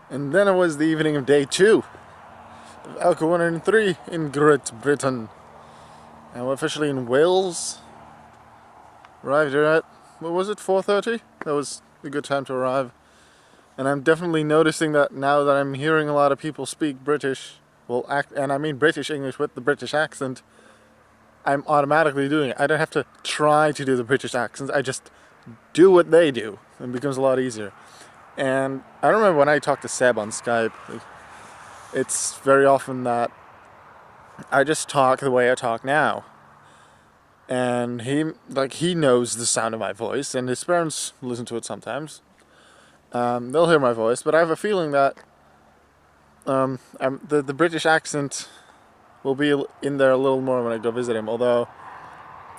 And then it was the evening of day 2 of Auke1993 in Great Britain. And we're officially in Wales. Arrived here at, what was it, 4:30? That was a good time to arrive. And I'm definitely noticing that now that I'm hearing a lot of people speak British, and I mean British English with the British accent, I'm automatically doing it. I don't have to try to do the British accents, I just do what they do, and it becomes a lot easier. And I remember when I talked to Seb on Skype, it's very often that I just talk the way I talk now. And he knows the sound of my voice, and his parents listen to it sometimes. They'll hear my voice, but I have a feeling that the British accent will be in there a little more when I go visit him. Although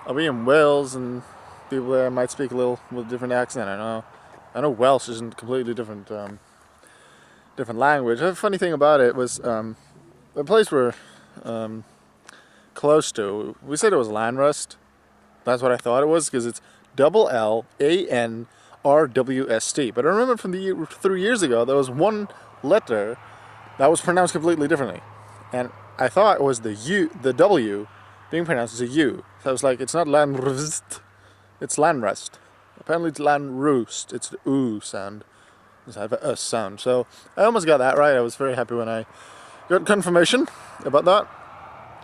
I'll be in Wales, and people there might speak a little with a different accent. I know Welsh is a completely different language. The funny thing about it was the place we're close to. We said it was Llwanrwst. That's what I thought it was, because it's Llwanrwst. But I remember from 3 years ago, there was one letter that was pronounced completely differently, and I thought it was the W being pronounced as a U. So I was like, it's not Llanrwst, it's Llanrwst. Apparently it's Llwanrwst. It's the oo sound instead of a sound. So I almost got that right. I was very happy when I got confirmation about that.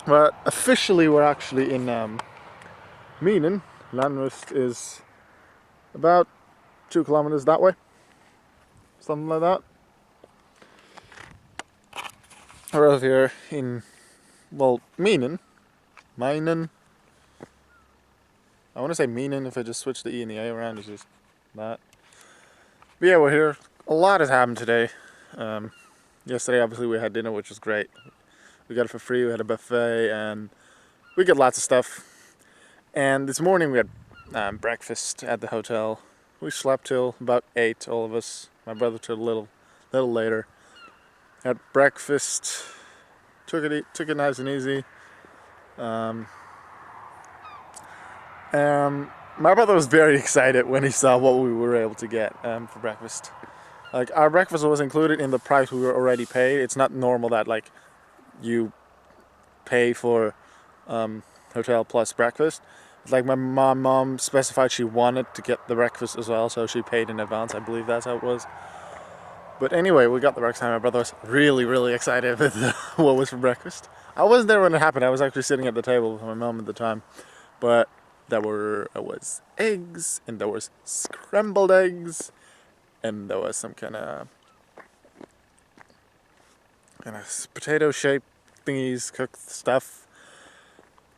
But officially, we're actually in Maenan. Llanrwst is about 2 kilometers that way, something like that. We're over here in, Maenan. I want to say Maenan. If I just switch the E and the A around, it's just that. But yeah, we're here. A lot has happened today. Yesterday, obviously, we had dinner, which was great. We got it for free. We had a buffet, and we got lots of stuff. And this morning, we had breakfast at the hotel. We slept till about 8, all of us. My brother till a little later. Had breakfast. Took it nice and easy. My brother was very excited when he saw what we were able to get for breakfast. Like, our breakfast was included in the price we were already paid. It's not normal that you pay for hotel plus breakfast. Like, my mom specified she wanted to get the breakfast as well, so she paid in advance. I believe that's how it was. But anyway, we got the breakfast, and my brother was really, really excited with what was for breakfast. I wasn't there when it happened. I was actually sitting at the table with my mom at the time. But there was eggs, and there was scrambled eggs, and there was some kind of potato-shaped thingies, cooked stuff.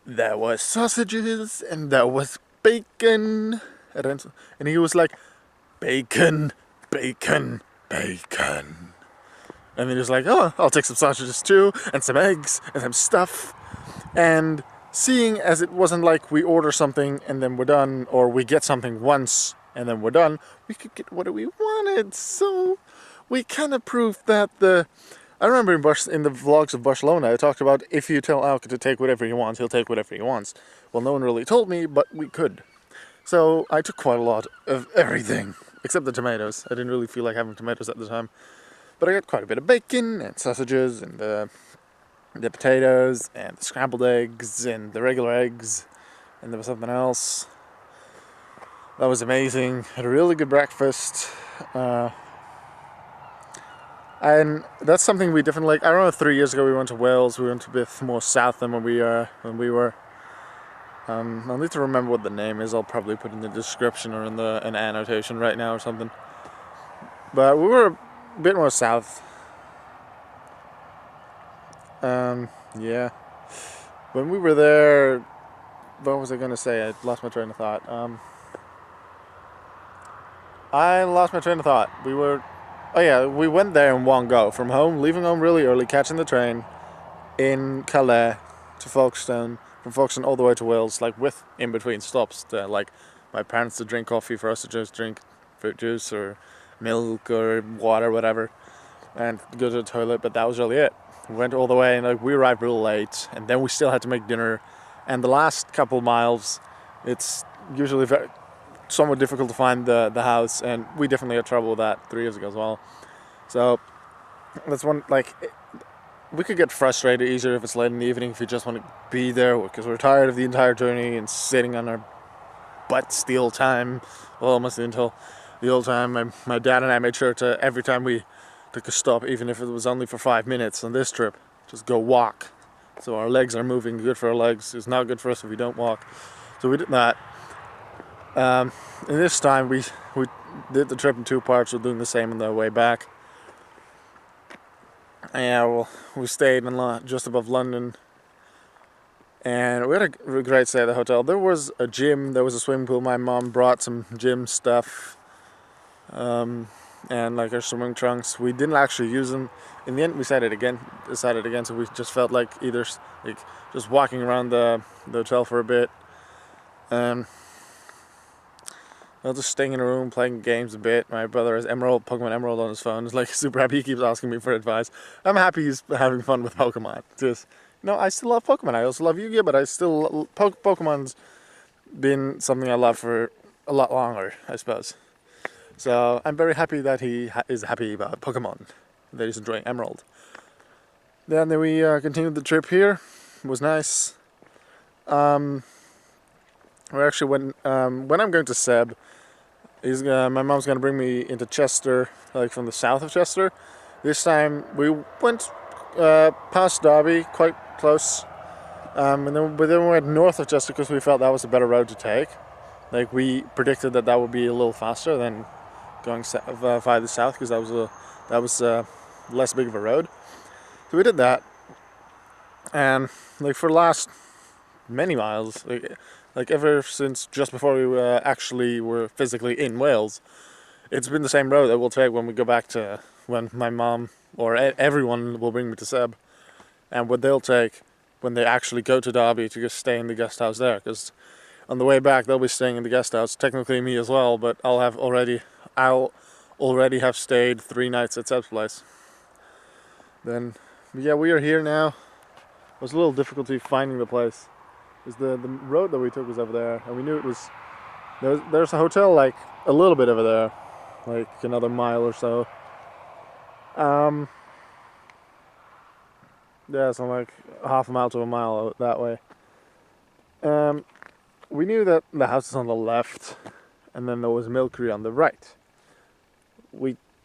There was sausages, and there was bacon. And he was like, bacon, bacon, bacon. And he was like, oh, I'll take some sausages too, and some eggs, and some stuff. And seeing as it wasn't like we order something and then we're done, or we get something once and then we're done, we could get what we wanted. So we kind of proved that I remember in the vlogs of Barcelona, I talked about if you tell Auke to take whatever he wants, he'll take whatever he wants. Well, no one really told me, but we could. So I took quite a lot of everything, except the tomatoes. I didn't really feel like having tomatoes at the time. But I got quite a bit of bacon and sausages and the potatoes and the scrambled eggs and the regular eggs, and there was something else. That was amazing. Had a really good breakfast. And that's something we definitely like. I remember 3 years ago we went to Wales. We went a bit more south than when we were. I'll need to remember what the name is. I'll probably put in the description or in an annotation right now or something. But we were a bit more south. Yeah. When we were there, what was I going to say? I lost my train of thought. We went there in one go. From home, leaving home really early, catching the train in Calais to Folkestone, from Folkestone all the way to Wales, with in between stops. My parents to drink coffee, for us to just drink fruit juice or milk or water, whatever, and go to the toilet. But that was really it. We went all the way, and we arrived real late, and then we still had to make dinner. And the last couple of miles, it's usually somewhat difficult to find the house, and we definitely had trouble with that 3 years ago as well. So that's one, like, we could get frustrated easier if it's late in the evening if you just want to be there because we're tired of the entire journey and sitting on our butts the whole time. Well, almost until the whole time. My dad and I made sure to, every time we took a stop, even if it was only for 5 minutes on this trip, just go walk. So our legs are moving, good for our legs. It's not good for us if we don't walk. So we did that. And this time we did the trip in 2 parts. We're doing the same on the way back. Yeah, well, we stayed in just above London, and we had a great stay at the hotel. There was a gym, there was a swimming pool. My mom brought some gym stuff, and like our swimming trunks. We didn't actually use them. In the end, we decided again. So we just felt like either like just walking around the hotel for a bit, and just staying in a room playing games a bit. My brother has Pokemon Emerald on his phone. He's like super happy. He keeps asking me for advice. I'm happy he's having fun with Pokemon. Just, I still love Pokemon. I also love Yu-Gi-Oh, but I still Pokemon's been something I love for a lot longer, I suppose. So I'm very happy that he is happy about Pokemon, that he's enjoying Emerald. Then we continued the trip here. It was nice. We actually went when I'm going to Seb. My mom's gonna bring me into Chester, like from the south of Chester. This time we went past Derby, quite close, but then we went north of Chester because we felt that was a better road to take. Like we predicted that would be a little faster than going via the south because that was less big of a road. So we did that, and like for the last many miles, like ever since just before we actually were physically in Wales, it's been the same road that we'll take when we go back to, when my mom or everyone will bring me to Seb, and what they'll take when they actually go to Derby to just stay in the guest house there, because on the way back they'll be staying in the guest house, technically me as well, but I'll already have stayed 3 nights at Seb's place. Then, yeah, we are here now. It was a little difficulty finding the place. Is the road that we took was over there, and we knew it was there's a hotel like a little bit over there, like another mile or so. Yeah, so like half a mile to a mile that way. We knew that the house is on the left, and then there was Milkery on the right.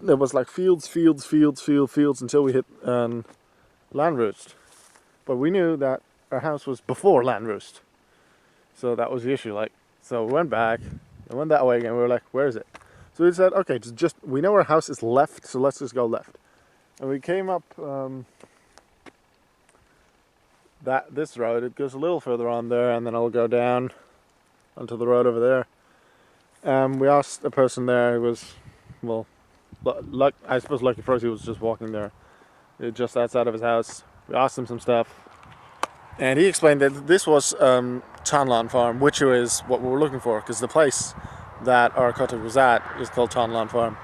There was like fields until we hit Llwanrwst, but we knew that our house was before Llwanrwst, so that was the issue. Like, so we went back and went that way again. We were like, where is it? So we said, okay, we know our house is left, so let's just go left. And we came up this road. It goes a little further on there, and then I'll go down onto the road over there. We asked a person there who was, well, I suppose lucky for us, he was just walking there, just outside of his house. We asked him some stuff, and he explained that this was Llwanrwst Farm, which is what we were looking for, because the place that our cottage was at is called Llwanrwst Farm.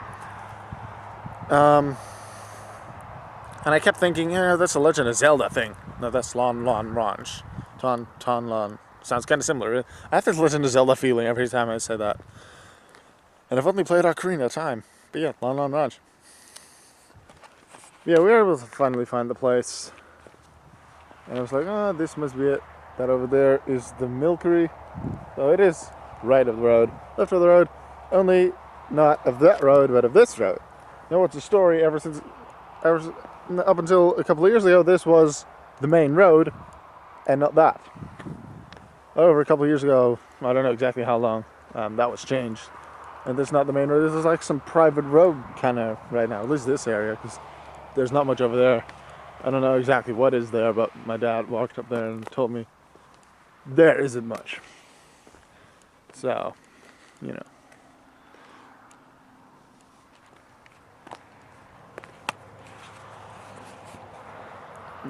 And I kept thinking, yeah, that's a Legend of Zelda thing. No, that's Llwanrwst. Tonlan. Sounds kind of similar. I have this Legend of Zelda feeling every time I say that. And I've only played Ocarina of Time. But yeah, Llwanrwst. Yeah, we were able to finally find the place. And I was like, oh, this must be it. That over there is the Milkery. So it is right of the road. Left of the road. Only not of that road, but of this road. You know what's the story? Ever since up until a couple of years ago, this was the main road, and not that. Over a couple of years ago, I don't know exactly how long, that was changed. And this is not the main road. This is like some private road kind of right now. At least this area, because there's not much over there. I don't know exactly what is there, but my dad walked up there and told me there isn't much. So, you know.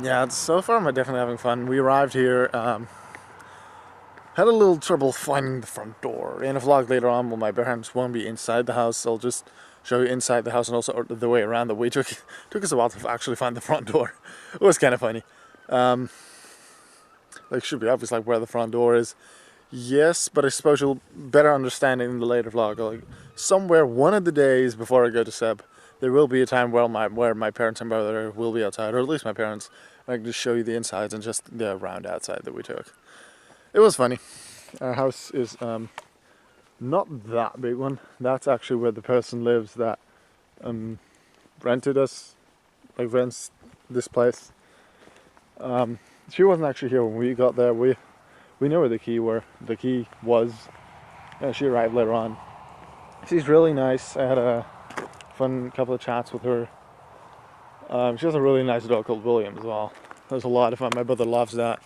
Yeah, so far I'm definitely having fun. We arrived here, had a little trouble finding the front door. In a vlog later on, well, my parents won't be inside the house. I'll just show you inside the house and also the way around that we took. It took us a while to actually find the front door. It was kind of funny. Like, should be obvious, like, where the front door is. Yes, but I suppose you'll better understand it in the later vlog. Like, somewhere one of the days before I go to Seb, there will be a time where my parents and brother will be outside, or at least my parents. I can just show you the insides and just the round outside that we took. It was funny. Our house is not that big one. That's actually where the person lives that rented us, like rents this place. She wasn't actually here when we got there. We knew where the key was. She arrived later on. She's really nice. I had a fun couple of chats with her. She has a really nice dog called William as well. There's a lot of fun. My brother loves that.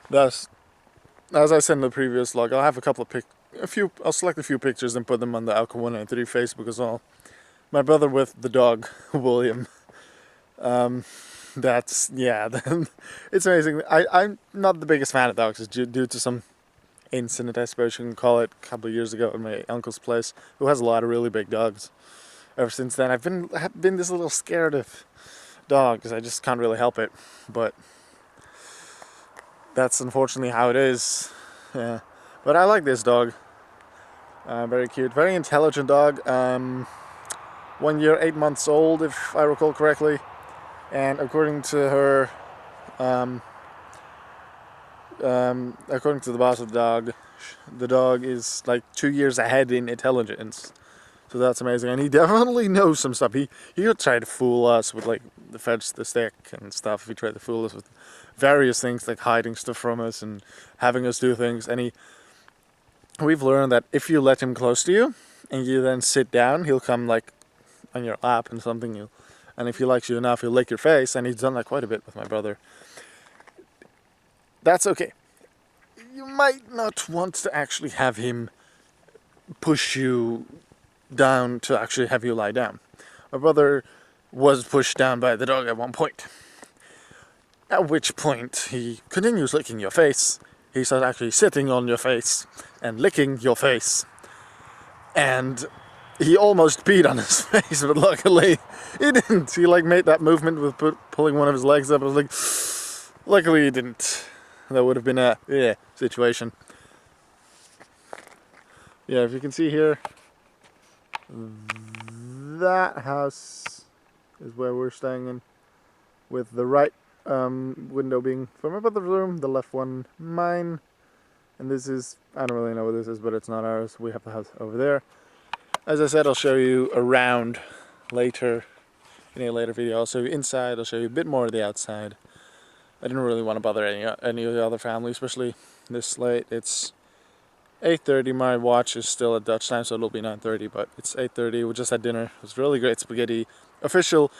Thus, as I said in the previous vlog, I'll have I'll select a few pictures and put them on the Auke1993 Facebook as well. My brother with the dog William. It's amazing. I'm not the biggest fan of dogs due to some incident, I suppose you can call it, a couple of years ago at my uncle's place, who has a lot of really big dogs. Ever since then, I've been this little scared of dogs. I just can't really help it, but that's unfortunately how it is. Yeah. But I like this dog. Very cute, very intelligent dog. 1 year, 8 months old, if I recall correctly. And according to her, according to the boss of the dog is like 2 years ahead in intelligence. So that's amazing. And he definitely knows some stuff. He could try to fool us with like the fetch the stick and stuff. If he tried to fool us with various things like hiding stuff from us and having us do things. And we've learned that if you let him close to you and you then sit down, he'll come like on your lap and something. And if he likes you enough, he'll lick your face. And he's done that quite a bit with my brother. That's okay. You might not want to actually have him push you down to actually have you lie down. My brother was pushed down by the dog at one point. At which point he continues licking your face. He starts actually sitting on your face and licking your face. And he almost peed on his face, but luckily he didn't. He like made that movement with pulling one of his legs up. I was like, luckily he didn't. That would have been a situation. Yeah, if you can see here, that house is where we're staying in, with the right window being for my brother's room, the left one mine, and this is, I don't really know what this is, but it's not ours. We have the house over there. As I said, I'll show you around later, in a later video. I'll show you inside, I'll show you a bit more of the outside. I didn't really want to bother any of the other family, especially this late. It's 8:30. My watch is still at Dutch time, so it'll be 9:30, but it's 8:30. We just had dinner. It was really great spaghetti. Official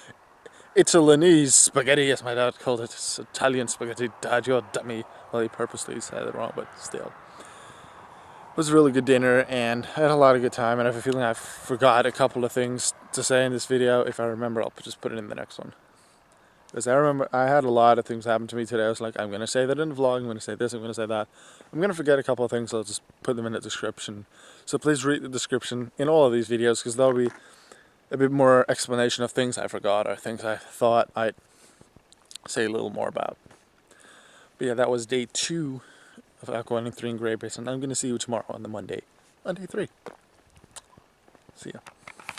Italy's spaghetti, as my dad called it. It's Italian spaghetti. Dad, you're a dummy. Well, he purposely said it wrong, but still. It was a really good dinner, and I had a lot of good time, and I have a feeling I forgot a couple of things to say in this video. If I remember, I'll just put it in the next one. Because I remember I had a lot of things happen to me today. I was like, I'm going to say that in the vlog, I'm going to say this, I'm going to say that. I'm going to forget a couple of things, so I'll just put them in the description. So please read the description in all of these videos, because there'll be a bit more explanation of things I forgot, or things I thought I'd say a little more about. But yeah, that was day 2 of Auke1993 in Grey Basin. I'm going to see you tomorrow on the Monday 3. See ya.